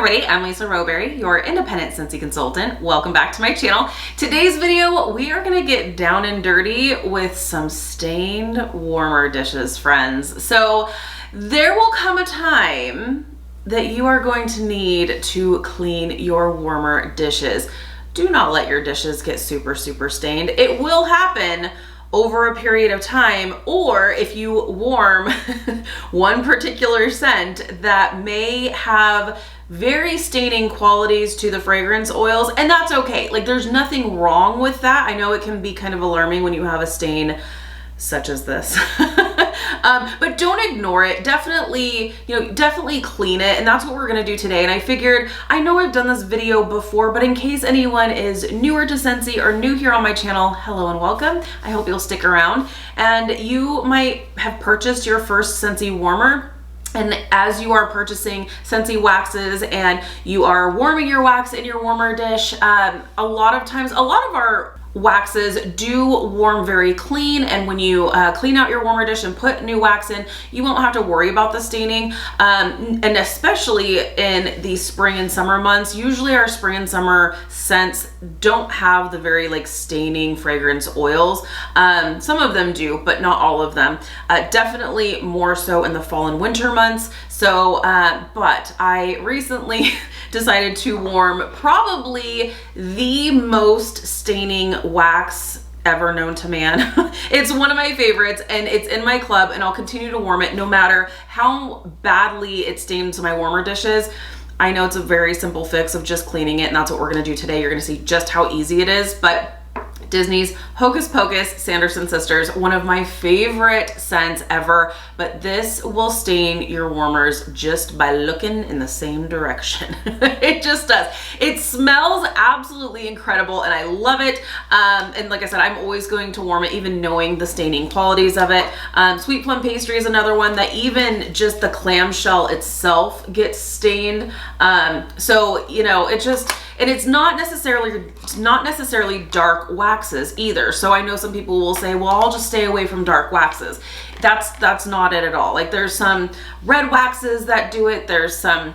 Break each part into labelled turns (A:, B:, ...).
A: everybody, I'm Lisa Rowberry, your independent Scentsy consultant. Welcome back to my channel. Today's video, we are gonna get down and dirty with some stained warmer dishes, friends. So there will come a time that you are going to need to clean your warmer dishes. Do not let your dishes get super stained. It will happen over a period of time, or if you warm one particular scent that may have very staining qualities to the fragrance oils, and that's okay. Like, there's nothing wrong with that. I know it can be kind of alarming when you have a stain such as this. But don't ignore it. Definitely, definitely clean it. And that's what we're gonna do today. And I figured, I know I've done this video before, but in case anyone is newer to Scentsy or new here on my channel, hello and welcome. I hope you'll stick around. And you might have purchased your first Scentsy warmer. And as you are purchasing Scentsy waxes and you are warming your wax in your warmer dish, a lot of times, a lot of our waxes do warm very clean, and when you clean out your warmer dish and put new wax in, you won't have to worry about the staining. And especially in the spring and summer months, usually our spring and summer scents don't have the very staining fragrance oils. Some of them do, but not all of them. Definitely more so in the fall and winter months. So, but I recently decided to warm probably the most staining wax ever known to man. It's one of my favorites and it's in my club, and I'll continue to warm it no matter how badly it stains my warmer dishes. I know it's a very simple fix of just cleaning it, and that's what we're gonna do today. You're gonna see just how easy it is. But Disney's Hocus Pocus Sanderson Sisters, one of my favorite scents ever, but this will stain your warmers just by looking in the same direction. It just does. It smells absolutely incredible and I love it. And like I said, I'm always going to warm it even knowing the staining qualities of it. Sweet Plum Pastry is another one that even just the clamshell itself gets stained. So, it just, and it's not necessarily dark waxes either. So I know some people will say, well, I'll just stay away from dark waxes. That's not it at all. Like, there's some red waxes that do it. There's some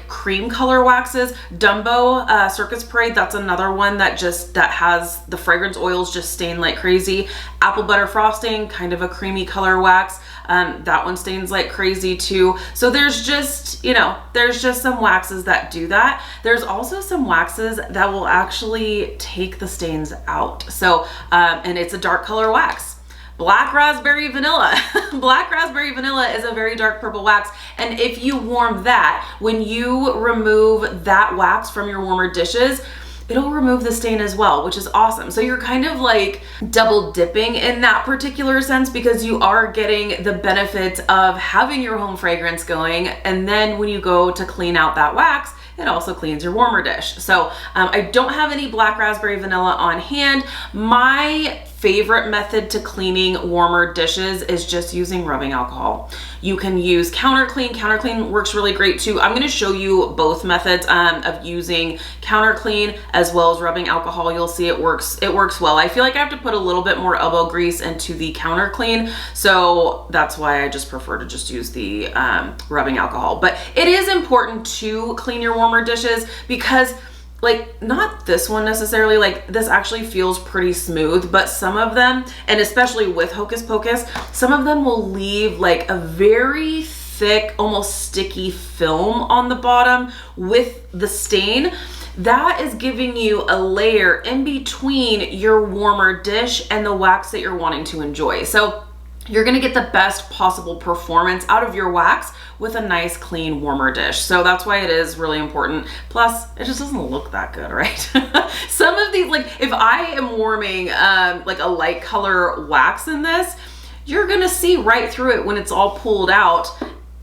A: cream color waxes. Dumbo Circus Parade, that's another one that has the fragrance oils just stain like crazy. Apple Butter Frosting, kind of a creamy color wax. That one stains like crazy too. So there's just some waxes that do that. There's also some waxes that will actually take the stains out. So, and it's a dark color wax. Black Raspberry Vanilla. Black Raspberry Vanilla is a very dark purple wax, and if you warm that, when you remove that wax from your warmer dishes, it'll remove the stain as well, which is awesome. So you're kind of like double dipping in that particular sense, because you are getting the benefits of having your home fragrance going, and then when you go to clean out that wax, it also cleans your warmer dish. So I don't have any Black Raspberry Vanilla on hand. My favorite method to cleaning warmer dishes is just using rubbing alcohol. You can use Counter Clean. Counter Clean works really great too. I'm gonna show you both methods of using Counter Clean as well as rubbing alcohol. You'll see it works well. I feel like I have to put a little bit more elbow grease into the Counter Clean, so that's why I just prefer to just use the rubbing alcohol. But it is important to clean your warmer dishes, because not this one necessarily, this actually feels pretty smooth, but some of them, and especially with Hocus Pocus, some of them will leave a very thick, almost sticky film on the bottom with the stain. That is giving you a layer in between your warmer dish and the wax that you're wanting to enjoy. So you're gonna get the best possible performance out of your wax with a nice clean warmer dish. So that's why it is really important. Plus, it just doesn't look that good, right? Some of these, if I am warming a light color wax in this, you're gonna see right through it when it's all pulled out,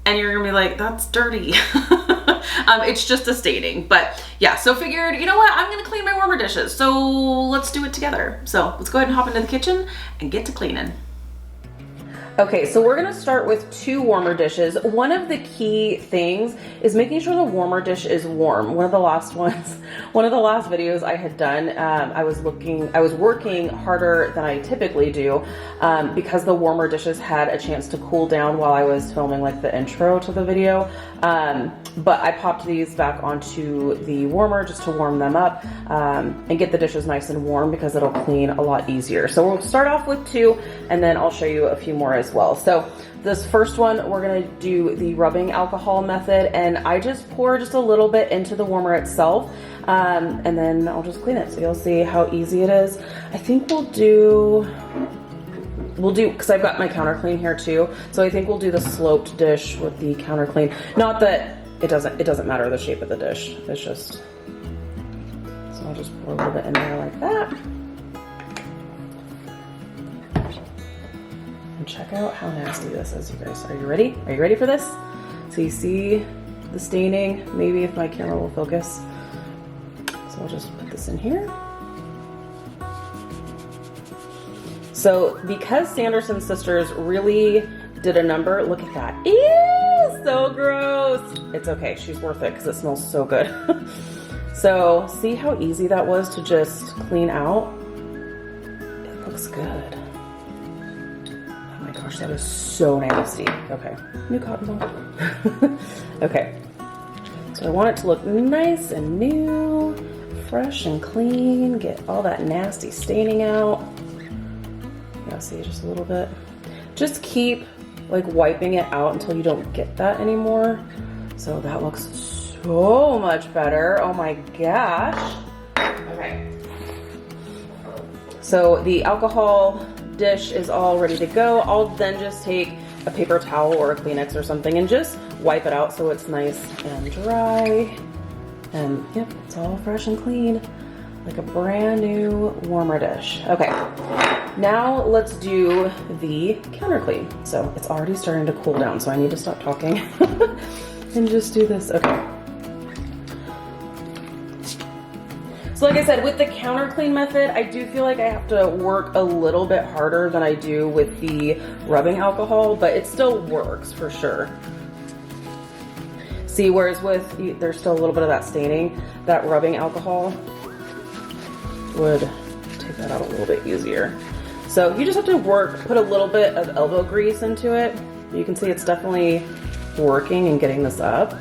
A: and you're gonna be like, that's dirty. It's just a staining. But yeah, so figured, you know what, I'm gonna clean my warmer dishes, so let's do it together. So let's go ahead and hop into the kitchen and get to cleaning. Okay, so we're gonna start with 2 warmer dishes. One of the key things is making sure the warmer dish is warm. One of the last videos I had done, I was working harder than I typically do because the warmer dishes had a chance to cool down while I was filming like the intro to the video. But I popped these back onto the warmer just to warm them up and get the dishes nice and warm because it'll clean a lot easier. So we'll start off with 2 and then I'll show you a few more as well. So this first one, we're gonna do the rubbing alcohol method, and I just pour just a little bit into the warmer itself and then I'll just clean it. So you'll see how easy it is. I think we'll do, because I've got my counter clean here too, so I think we'll do the sloped dish with the counter clean. Not that it doesn't matter the shape of the dish, it's just, so I'll just pour a little bit in there like that. And check out how nasty this is, you guys. Are you ready? Are you ready for this? So you see the staining, maybe if my camera will focus. So I'll just put this in here. So because Sanderson sisters really did a number, look at that. Ew, so gross. It's okay, she's worth it because it smells so good. So see how easy that was to just clean out? It looks good. Oh my gosh, that is so nasty. Okay, new cotton ball. Okay, so I want it to look nice and new, fresh and clean, get all that nasty staining out. Yeah, see, just a little bit. Just keep like wiping it out until you don't get that anymore. So that looks so much better. Oh my gosh. Okay. So the alcohol dish is all ready to go. I'll then just take a paper towel or a Kleenex or something and just wipe it out so it's nice and dry. And yep, it's all fresh and clean, like a brand new warmer dish. Okay. Now let's do the counter clean. So it's already starting to cool down, so I need to stop talking and just do this. Okay. So like I said, with the counter clean method, I do feel like I have to work a little bit harder than I do with the rubbing alcohol, but it still works for sure. See, whereas with, there's still a little bit of that staining, that rubbing alcohol would take that out a little bit easier. So you just have to put a little bit of elbow grease into it. You can see it's definitely working and getting this up.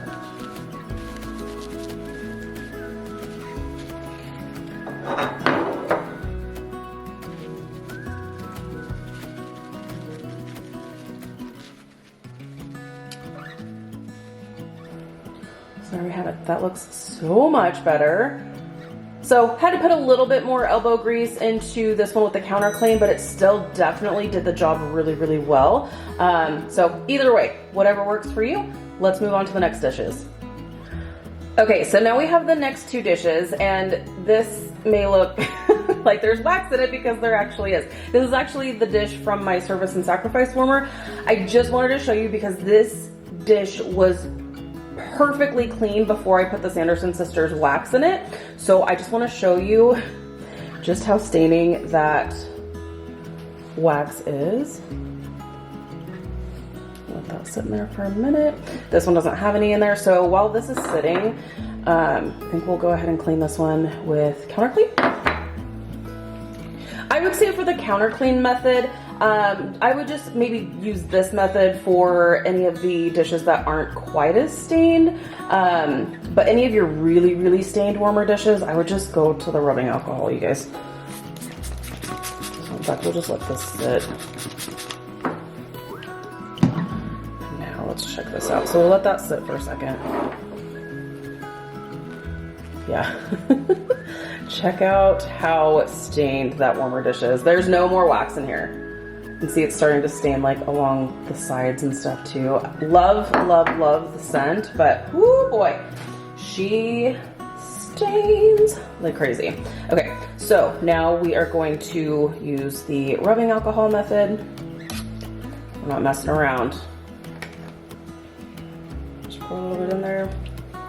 A: So there we have it. That looks so much better. So had to put a little bit more elbow grease into this one with the counter clean, but it still definitely did the job really, really well. So either way, whatever works for you, let's move on to the next dishes. Okay, so now we have the next 2 dishes, and this may look like there's wax in it because there actually is. This is actually the dish from my service and sacrifice warmer. I just wanted to show you because this dish was perfectly clean before I put the Sanderson sisters wax in it. So I just want to show you just how staining that wax is. Let that sit in there for a minute. This one doesn't have any in there, so while this is sitting, I think we'll go ahead and clean this one with counter clean. I would say for the counter clean method, I would just maybe use this method for any of the dishes that aren't quite as stained. But any of your really, really stained warmer dishes, I would just go to the rubbing alcohol, you guys. So in fact, we'll just let this sit. Now let's check this out. So we'll let that sit for a second. Yeah. Check out how stained that warmer dish is. There's no more wax in here. You can see it's starting to stain like along the sides and stuff too. Love, love, love the scent, but whoo boy, she stains like crazy. Okay, so now we are going to use the rubbing alcohol method. We're not messing around. Just pour a little bit in there,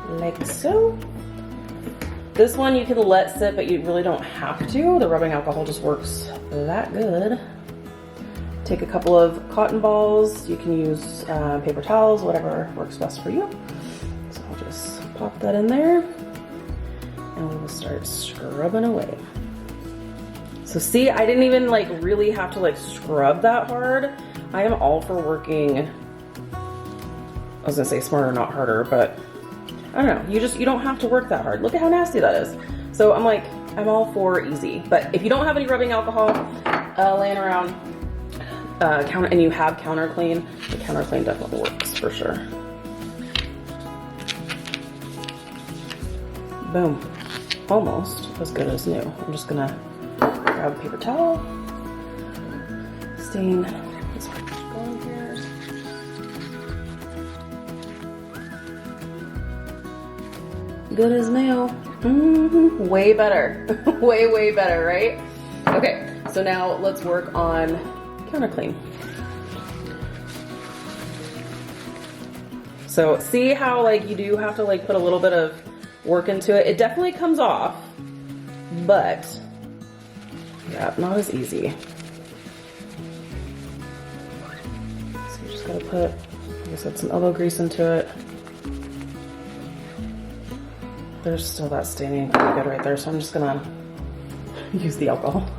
A: like so. This one you can let sit, but you really don't have to. The rubbing alcohol just works that good. take a couple of cotton balls. You can use paper towels, whatever works best for you. So I'll just pop that in there and we will start scrubbing away. So see, I didn't even like really have to like scrub that hard. I am all for working, I was gonna say smarter, not harder, but I don't know. You don't have to work that hard. Look at how nasty that is. So I'm all for easy. But if you don't have any rubbing alcohol laying around, and you have counter clean, the counter clean definitely works for sure. Boom. Almost as good as new. I'm just gonna grab a paper towel, stain this going here. Good as new. Way better. way better, right? Okay, so now let's work on counter clean. So see how like you do have to like put a little bit of work into it. It definitely comes off, but yeah, not as easy. So you just gotta put, like I said, some elbow grease into it. There's still that staining pretty good right there, so I'm just gonna use the alcohol.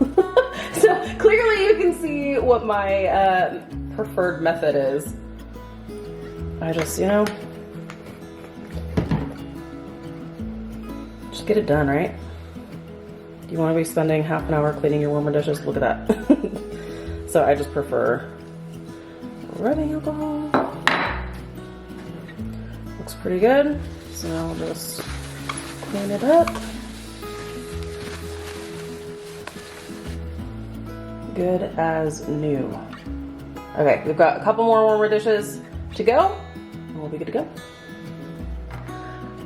A: So clearly you can see what my preferred method is. I just, you know, just get it done, right? Do you want to be spending half an hour cleaning your warmer dishes? Look at that. So I just prefer rubbing alcohol. Looks pretty good. So now I'll just clean it up. Good as new. Okay, we've got a couple more warmer dishes to go, and we'll be good to go.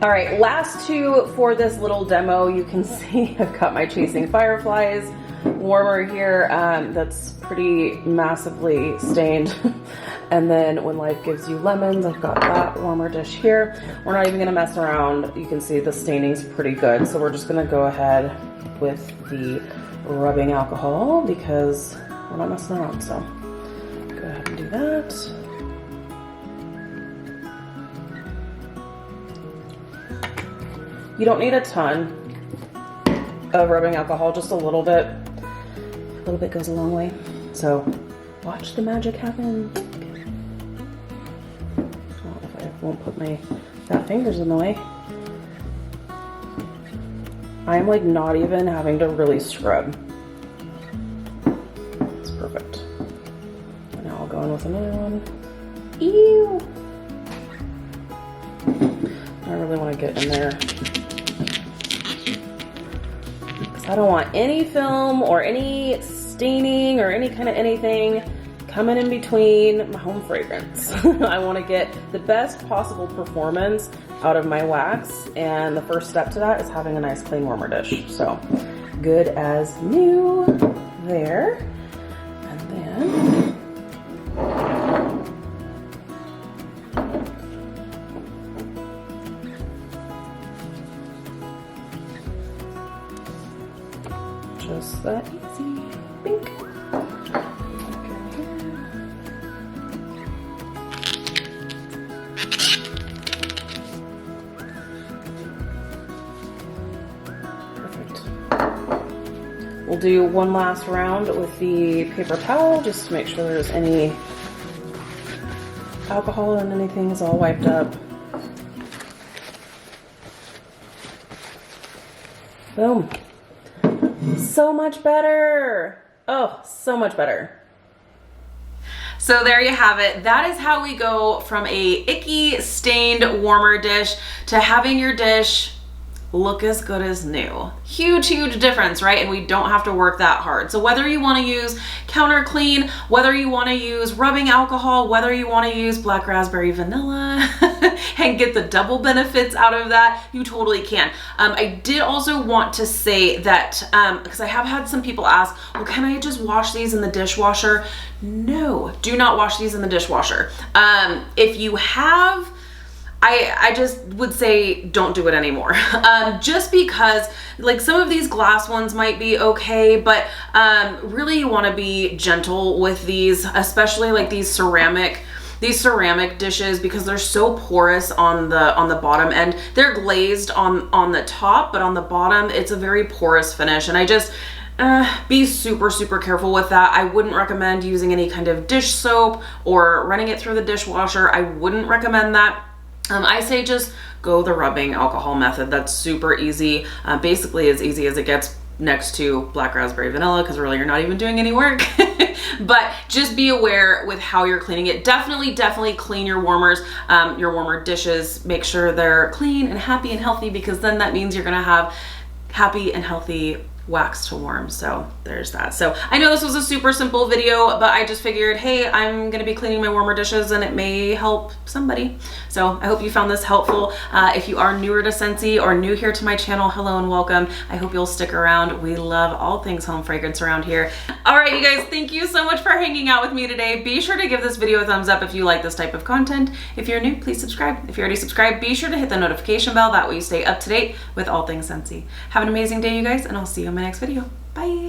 A: All right, last two for this little demo. You can see I've got my Chasing Fireflies warmer here that's pretty massively stained. And then When Life Gives You Lemons, I've got that warmer dish here. We're not even gonna mess around. You can see the staining's pretty good. So we're just gonna go ahead with the rubbing alcohol because we're not messing around. So go ahead and do that. You don't need a ton of rubbing alcohol, just a little bit. A little bit goes a long way. So watch the magic happen. I won't put my fat fingers in the way. I'm like not even having to really scrub. It's perfect. And now I'll go in with another one. Ew! I really want to get in there because I don't want any film or any staining or any kind of anything coming in between my home fragrance. I want to get the best possible performance out of my wax, and the first step to that is having a nice clean warmer dish. So good as new there. And then just that easy. Bink. We'll do one last round with the paper towel just to make sure there's any alcohol and anything is all wiped up. Boom. So much better. Oh, so much better. So there you have it. That is how we go from a icky stained warmer dish to having your dish look as good as new. Huge difference, right? And we don't have to work that hard. So whether you want to use counter clean, whether you want to use rubbing alcohol, whether you want to use black raspberry vanilla and get the double benefits out of that, you totally can. I did also want to say that, because I have had some people ask, well, can I just wash these in the dishwasher? No, do not wash these in the dishwasher. If you have I just would say don't do it anymore. Just because like some of these glass ones might be okay, but really you want to be gentle with these, especially like these ceramic dishes, because they're so porous on the bottom end. They're glazed on the top, but on the bottom it's a very porous finish, and I just be super careful with that. I wouldn't recommend using any kind of dish soap or running it through the dishwasher. I wouldn't recommend that. I say just go the rubbing alcohol method. That's super easy, basically as easy as it gets next to black raspberry vanilla, because really you're not even doing any work. But just be aware with how you're cleaning it. Definitely clean your warmers, your warmer dishes. Make sure they're clean and happy and healthy, because then that means you're gonna have happy and healthy wax to warm. So there's that. So I know this was a super simple video, but I just figured, hey, I'm gonna be cleaning my warmer dishes and it may help somebody. So I hope you found this helpful. If you are newer to Scentsy or new here to my channel, hello and welcome. I hope you'll stick around. We love all things home fragrance around here. All right, you guys, thank you so much for hanging out with me today. Be sure to give this video a thumbs up if you like this type of content. If you're new, please subscribe. If you're already subscribed, be sure to hit the notification bell. That way you stay up to date with all things Scentsy. Have an amazing day, you guys, and I'll see you in my next video. Bye.